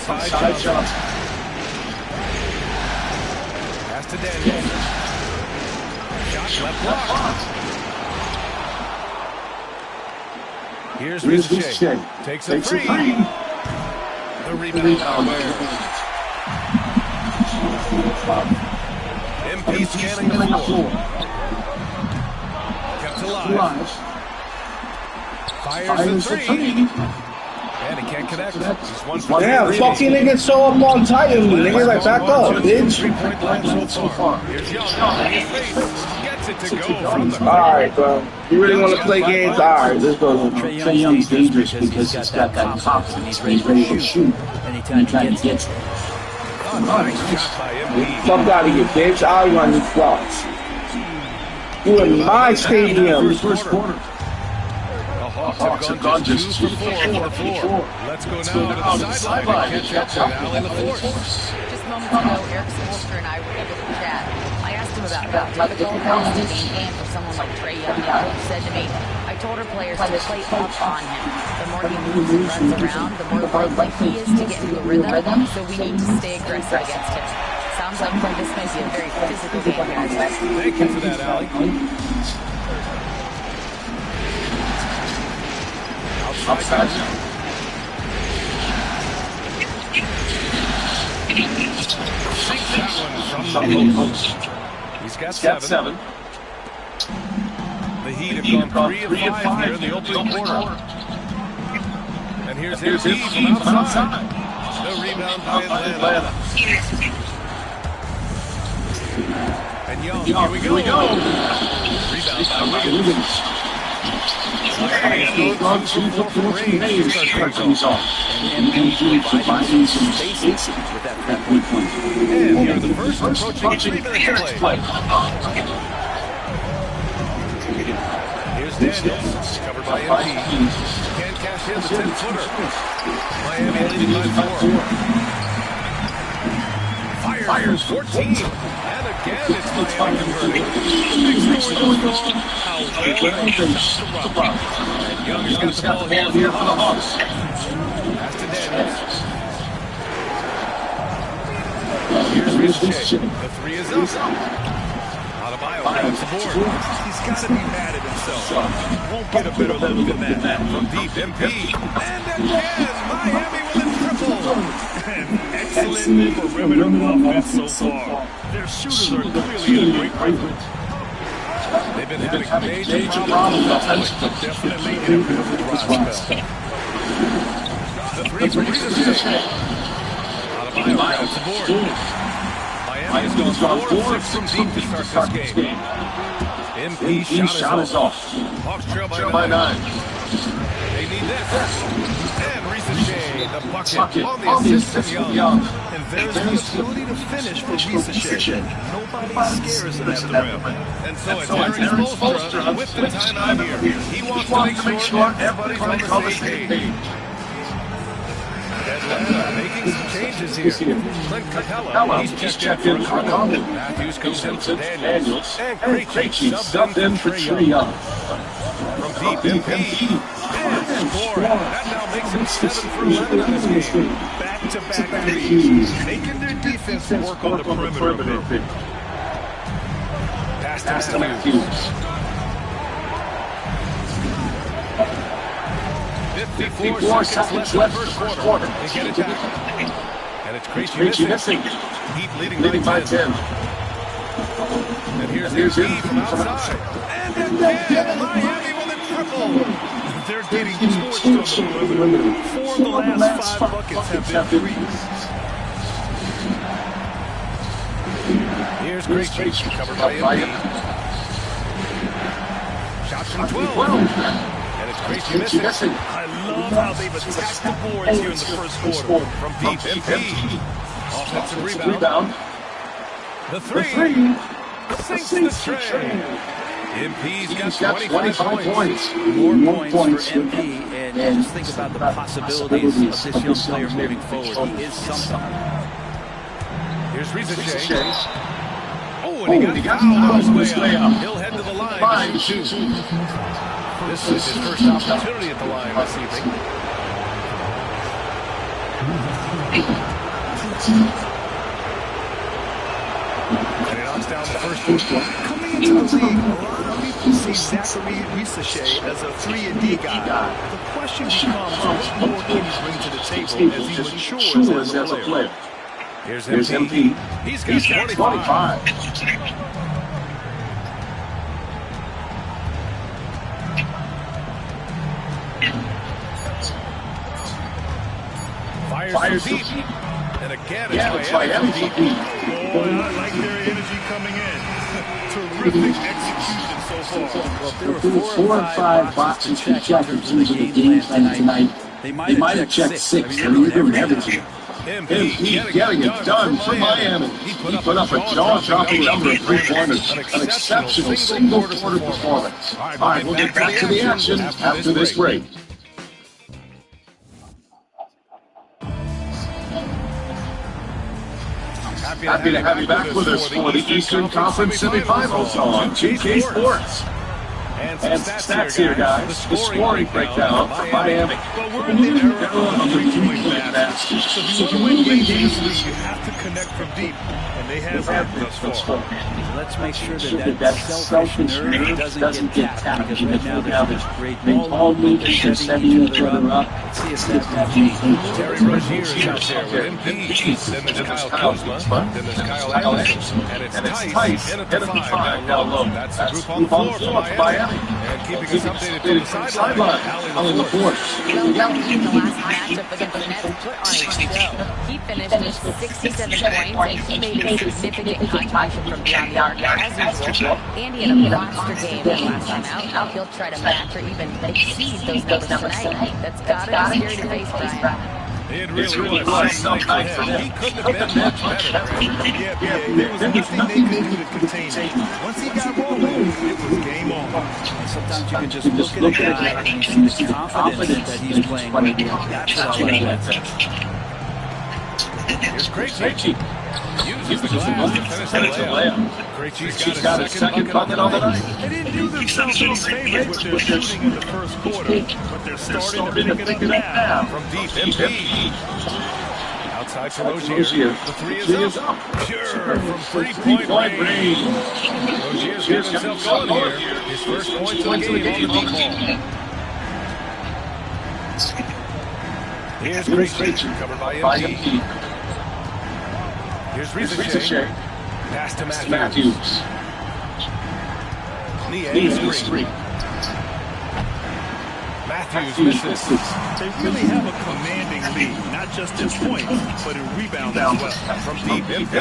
Outside Johnson. Pass to Daniels. Shot left block. Here's Reese takes a three. The rebound. MP scanning the floor. Kept alive. Fires the three. And he can't connect. He's one for Damn, fucking niggas so up on Titan. Niggas like, back up, bitch. 3-point line so far. Here's Young on his face. Gets it to go from the Alright, bro. You really want to play games? Alright, let's go. Trae Young's dangerous because he's got that confidence and he's ready to shoot anytime he gets it. Fuck out of here, bitch. I'll run these blocks. You in my stadium. First quarter. The Hawks have gone just 2 for 4 on the floor. Let's go now to the sideline and catch up with Allie LaForce. Just moments ago, Eric Spoelstra and I were able to chat. I asked him about how difficult it is to game plan for someone like Trae Young. He said to me, I told our players to play up on him. The more he moves and runs around, the more likely he is to get into a rhythm, so we need to stay aggressive against him. Sounds like this might be a very physical game here. Thank you for that, Allie. Outside. Sinks that one from the post. He's got 7. The Heat have gone 3 of 5 here in the opening quarter. And here's Embiid from outside. No rebound by Atlanta. And Young, here we go. Rebound by Wiggins. He's gone 2 for 4 range to start things off. And Embiid providing some spacing with that 3-point play. And here the first approaching 3 minutes play. Here's Daniels, covered by Embiid. Can't cash in the 10-footer. Miami leading by 4. Fires 14. And again, it's Miami converting. The big story goes on how well they stop the run. And Young has got the ball here for the Hawks. Pass to Daniels. Here's Rizucci. The 3 is up. Adebayo grabs the board. He's got to be mad at himself. Won't get a better look than that. From deep, MP. And again, Miami with a triple. Excellent perimeter offense so far. Their shooters are clearly in a great rhythm. They've been having major problems offensively, but definitely in a bit of a dry spell. The 3 from Rizucci. Adebayo grabs the board. Miami's gone 4-6 from deep to start this game. MP shot is off. Hawks trail by 9. They need this. And Rizucci, the bucket on the assist from Young. And there's the ability to finish for Rizucci. Nobody scares him at the rim. And so it's Eric Spoelstra with the timeout here. He wants to make sure everybody's on the same page. Atlanta making some changes here. Clint Capella, he's checked in for Conley. Matthews comes in for Daniels. And Krejci subbed in for Trae Young. From deep, MP. And score. That now makes him 7 for 11 in this game. Back-to-back threes. Making their defense work on the perimeter. Pass to Matthews. 54 seconds left in the first quarter. They get it back. And it's Krejci missing. Heat leading by 10. And here's MP from outside. And again, Miami with a triple. They're getting torched on the perimeter. 4 of the last 5 buckets have been threes. Here's Krejci, covered by MP. Shots from 12. And it's Krejci missing. I love how they've attacked the boards here in the first quarter. From deep, MP. Offensive rebound. The 3. Sinks the tray. MP's got 25 points. More points for MP, and just think about the possibilities of this young player moving forward. He is something. Here's Rizucci. Oh, and he got fouled on his way up. He'll head to the line to shoot. This is his first opportunity at the line this evening. And he knocks down the first one. Coming into the league, a lot of people see Zachary Rizucci as a 3-and-D guy. The question becomes, what more can he bring to the table as he matures as a player? Here's MP. He's got 25. Fires deep. And again, it's Miami from deep. Boy, I like their energy coming in. Terrific execution so far. Well, there were 4 or 5 boxes to check in terms of the game plan tonight. They might have checked 6. I mean, they're doing everything. MP getting it done for Miami. He put up a jaw-dropping number of 3 pointers. An exceptional single-quarter performance. All right, we'll get back to the action after this break. Happy to have you back with us for the Eastern Conference semifinals on 2K Sports. And stats here, guys. The scoring breakdown for Miami. But we're in the era of three-point baskets. So if you want to win games, you have to connect from deep. And they have that thus far. Let's make sure that selfish nerve doesn't get tapped. Because right now there's great ball movement, setting each other up. Let's see if that's changing. Terry Rozier is out there with MP. Then there's Kyle Kuzma. Then there's Kyle Anderson. And it's Tice in at the 5 down low. That's the group on the floor for Miami. And keeping us updated from the sideline, Allie LaForce. Well, in the last matchup against the Nets, put on a show. He finished with 67 points, and he made a significant contribution from beyond the arc as usual. And he had a monster game the last time out. He'll try to match or even exceed those numbers tonight. That's gotta be scary to face, Brian. It really was some night for him. He couldn't have been much better. Yeah, there was nothing they could do to contain him. Once he got rolling, it was game game on. Sometimes you can just look at a guy and you see the confidence that he's playing with. That's what I like. Here's Krejci. Uses the glass to finish the layup. Krejci's got his second bucket on the night. They didn't do themselves any favors with their shooting in the first quarter, but they're starting to pick it up now. From deep, MP. Outside to Rozier. The three is up. Pure from three-point range. Rozier's got himself going here. His first points of the game on the deep ball. Here's Krejci, covered by MP. Here's Rizic. Pass to Matthews. Knee screen. Matthews misses. They really have a commanding lead, not just in points, but in rebounds as well. From deep, MP.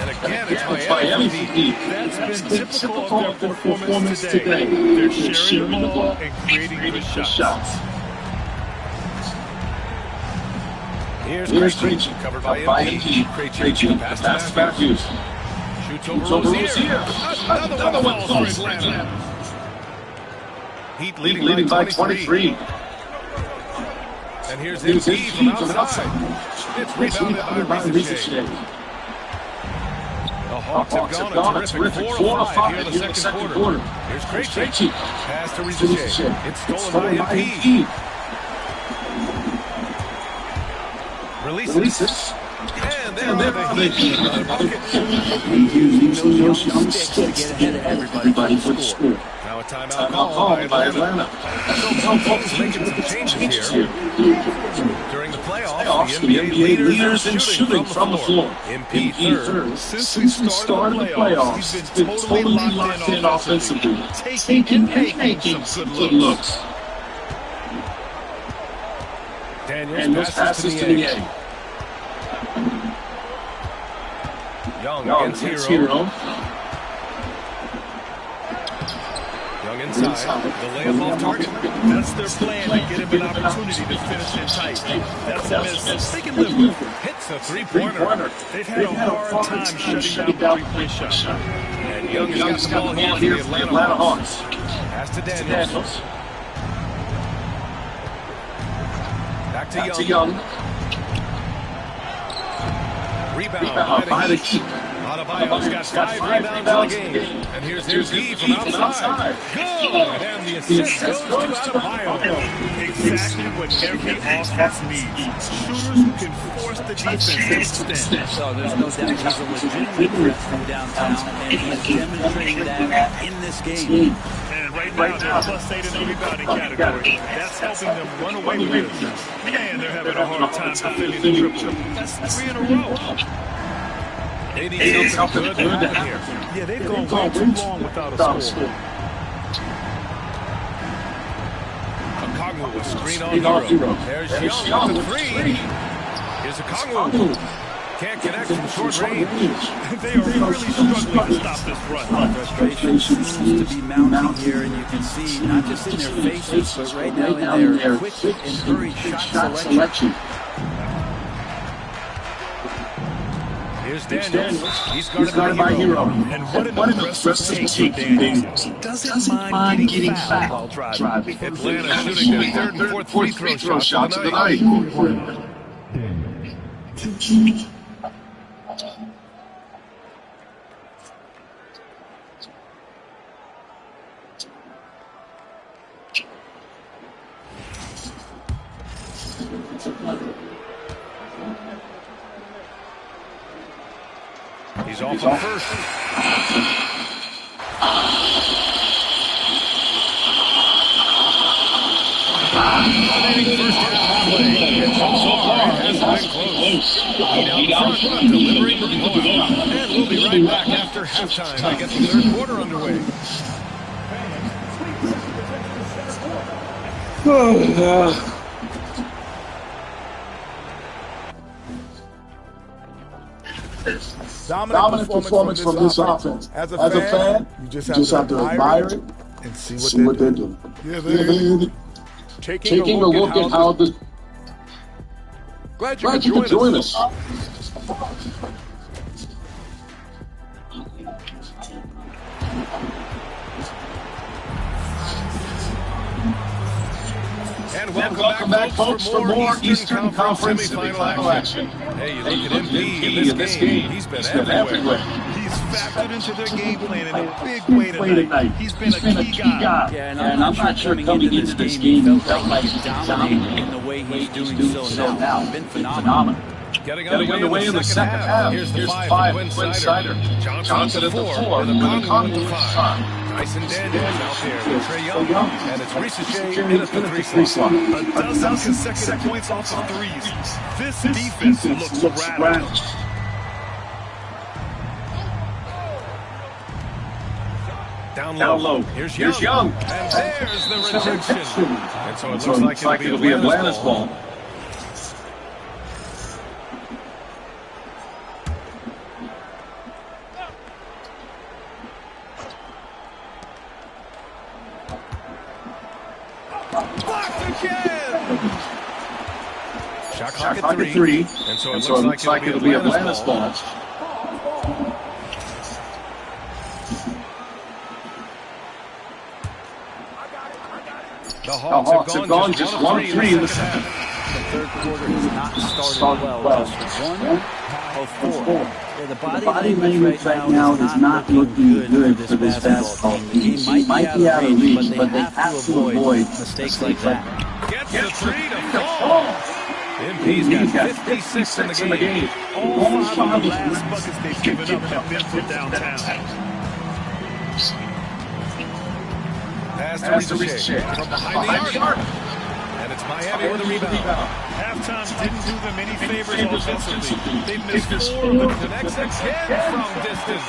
And again, it's Miami from deep. That's been typical of their performance today. They're sharing the ball and creating good shots. Here's Krejci, covered by MP. Krejci, pass to Matthews. Shoots over Rozier. Another one falls for Atlanta. Heat leading by 23. And here's MP from outside. It's rebounded by Rizic. The Hawks have gone a terrific 4 of 5 here in the second quarter. Here's Krejci. Pass to Rizic. It's stolen by MP. Releases. And there are the Heat. Using those young sticks to get ahead of everybody for the score. Now a timeout called by Atlanta. So folks making some changes here. During the playoffs, the NBA leaders in shooting from the floor. MP third. Since we started the playoffs, he's been totally locked in offensively, taking and making some good looks. Daniels passes to the A. Young against Hero. Young inside. The layup off target. That's their plan, to get him an opportunity to finish it tight. That's a miss they can live with. Hits a three-pointer. They've had a hard time shutting down the three-point shot. And Young has got the ball here for the Atlanta Hawks. Pass to Daniels. Back to Young. Rebound by the Heat. Adebayo's got 5 rebounds in the game. And here's Heat from outside. Good! And the assist goes to Adebayo. Exactly what every offense needs. Shooters who can force the defense to extend. So there's no doubt he's a legitimate threat from downtown, and he is demonstrating that in this game. And right now, they're +8 in the rebounding category. That's helping them run away with this. Man, they're having a hard time defending the triple. That's 3 in a row. They need something good to happen here. Yeah, they've gone way too long without a score. Okongwu, a screen on Hero. There's Young with the 3. Here's Okongwu. Can't connect from short range. They are really struggling to stop this run. Frustration seems to be mounting here, and you can see not just in their faces, but right now in their quick and hurried shot selection. Here's Daniels. He's guarded by Hero. And what an impressive take from Daniels. He doesn't mind getting fouled while driving. Atlanta shooting their third and fourth free throw shots of the night. He's off on first. Dominating first half play. And so far, it hasn't been close. Heat out front, delivering the blowout. And we'll be right back after halftime to get the third quarter underway. Dominant performance from this offense. As a fan, you just have to admire it and see what they're doing. Yeah, they're taking a look at how the. Glad you could join us. And welcome back, folks, for more Eastern Conference semifinal action. Hey, you look at MP in this game. He's been everywhere. He's factored into their game plan in a big way tonight. He's been a key guy. Yeah, and I'm not sure coming into this game he felt like he dominated in the way he's doing so now. Been phenomenal. Getting underway in the second half. Here's the 5 for Quinn Snyder. Johnson at the 4 with a Congo at the 5. Tyson Daniels out there with Trae Young. And it's Ricochet in at the 3 slot. A dozen consecutive points off of threes. This defense looks radical. Down low. Here's Young. And there's the rejection. And so it looks like it'll be Atlanta's ball. Shot clock at 3. And so it looks like it'll be Atlanta's ball. The Hawks have gone just 1-3 in the second. The third quarter has not started well. Just 1 of 4. Yeah, the body language right now is not looking good for this basketball team. He might be out of reach, but they have to avoid mistakes like that. Gets the 3 to fall. MP's got 56 in the game. All 5 of the last buckets they've given up have been from downtown. Pass to Ricochet from behind the arc. And it's Miami with a rebound. Halftime didn't do them any favors offensively. They missed 4 of the next again from distance.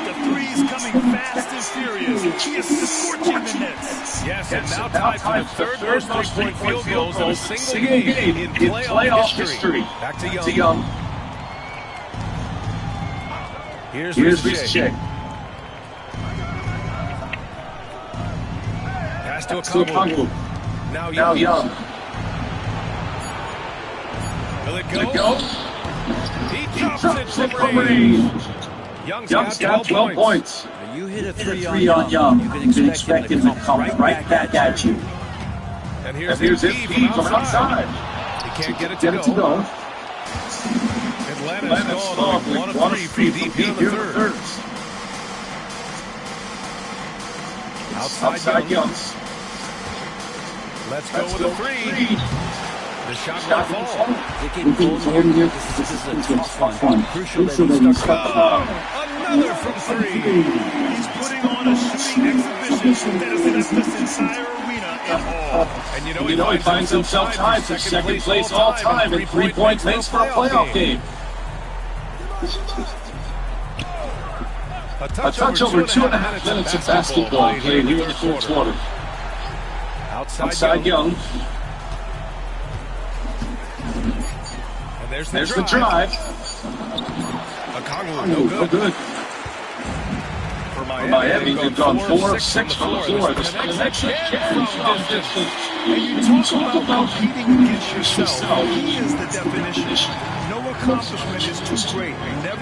The threes coming fast and furious. He is scorching the nets. Yes, and now tied for the third most three-point field goals in a single game in playoff history. Back to Young. Here's Ricochet. Pass to Okongwu. Now Young. Will it go? He drops it from range. Young's got 12 points. You hit a 3 on Young. You can expect him to come right back at you. And here's his feed from outside. He can't get it to go. Atlanta's gone with 1 of 3 deep here in the third. Outside Young. Let's go with a 3. The shot will fall. This is a tough one. Crucial that he starts. Another from 3. He's putting on a shooting exhibition that has left this entire arena in awe. And you know he finds himself tied for second place all time in 3-point pace for a playoff game. A touch over 2.5 minutes of basketball played here in the fourth quarter. Outside Young. And there's the drive. Okongwu, no good. For Miami, they've gone 4 of 6 from the floor. This connection from distance. And you talk about competing against yourself. He is the definition. No accomplishment is too great.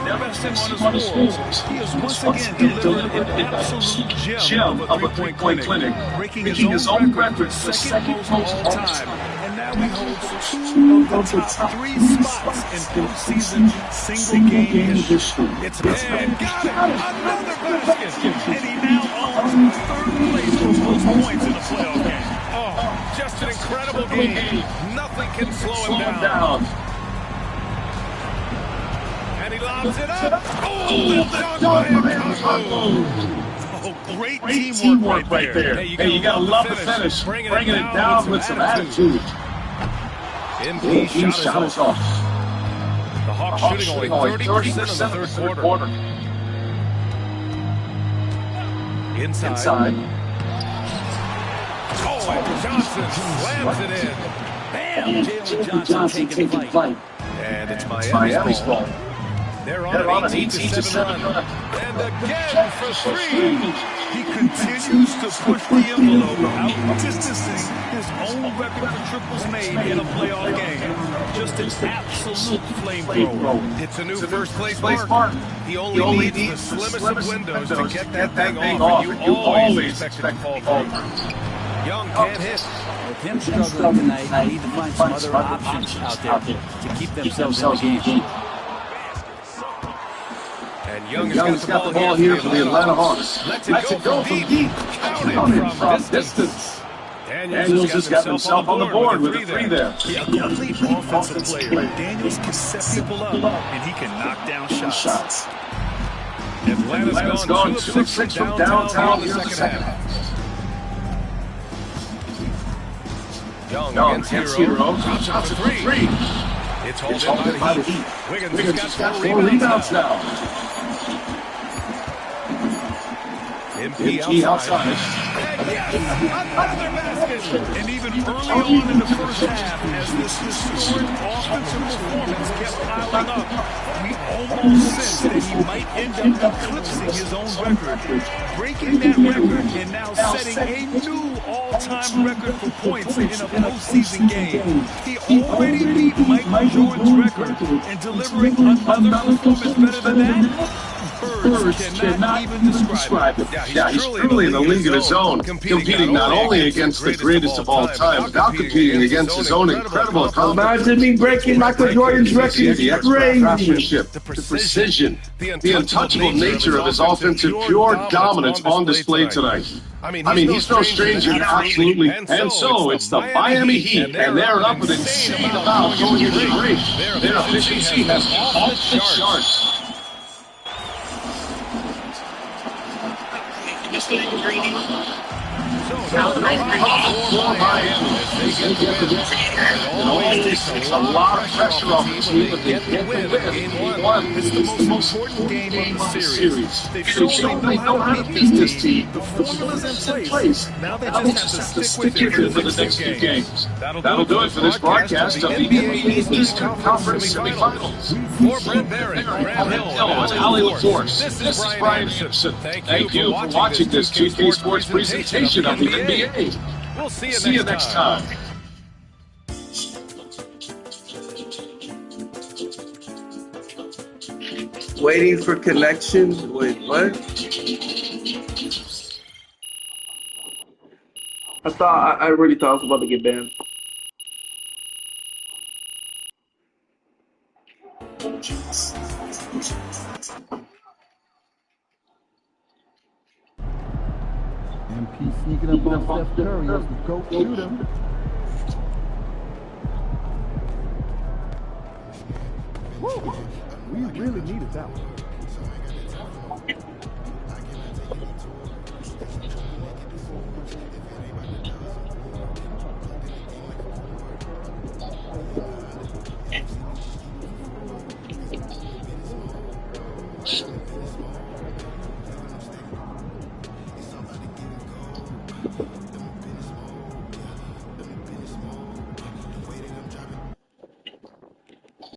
Never resting on his laurels. He has once again delivered an absolute gem of a 3-point clinic, breaking his own record for second most all time. And now he holds 2 of the top 3 spots in postseason single-game history. It's and got it! Another basket! And he now owns 3rd place for most points in a playoff game. Oh, just an incredible game. Nothing can slow him down. And he lobs it up. Oh, great teamwork right there. Hey, you gotta love the finish. Bringing it down with some attitude. MP shot is off. The Hawks shooting only 30% in the third quarter. Inside. Oh, and Johnson slams it in. Bam! Jalen Johnson taking flight. And it's Miami's ball. They're on an 18-7 run. And again for 3. He continues to push the envelope, out-distancing his own record for triples made in a playoff game. Just an absolute flamethrower. It's a new first-place mark. He only needs the slimmest of windows to get that thing off, and you always expect it to fall through. Young can't hit. With him struggling tonight, they need to find some other options out there to keep themselves in the game. And Young has got the ball here for the Atlanta Hawks. Let's it go from deep. Counted from distance. Daniels has got himself on the board with a 3 there. Yeah, a complete offensive player. Daniels can set people up, and he can knock down shots. Atlanta's gone 2 of 6 from downtown in the second half. Young against Hero. Drops out to 3. It's hauled in by the Heat. Wiggins has got 4 rebounds now. MP outside. And yes, another basket. And even early on in the first half, as this historic offensive performance kept piling up, we almost sensed that he might end up eclipsing his own record, breaking that record and now setting a new all-time record for points in a postseason game. He already beat Michael Jordan's record, and delivering another performance better than that, words cannot even describe it. Yeah, he's truly in the league of his own, competing not only against the greatest of all time, but now competing against his own incredible accomplishments. Imagine me breaking Michael Jordan's record. The extra craftsmanship, the precision, the untouchable nature of his offensive pure dominance on display tonight. I mean, he's no stranger to absolutely, and so it's the Miami Heat, and they're up an insane amount going into the break. Their efficiency has been off the charts. It always takes a lot of pressure off the team, but they get the win in Game 1. It's the most important game of the series. They've shown they know how to beat this team. The formula's in place. Now they just have to stick with it for the next 2 games. That'll do it for this broadcast of the NBA Eastern Conference Semifinals. For Brent Barrett, Graham Hill, and Ali LaForce, this is Brian Simpson. Thank you for watching this 2K Sports presentation of the NBA. We'll see you next time. Waiting for connections. Wait, what? I really thought I was about to get banned. MP sneaking up on Steph Curry as the coach shooter. We really needed that one.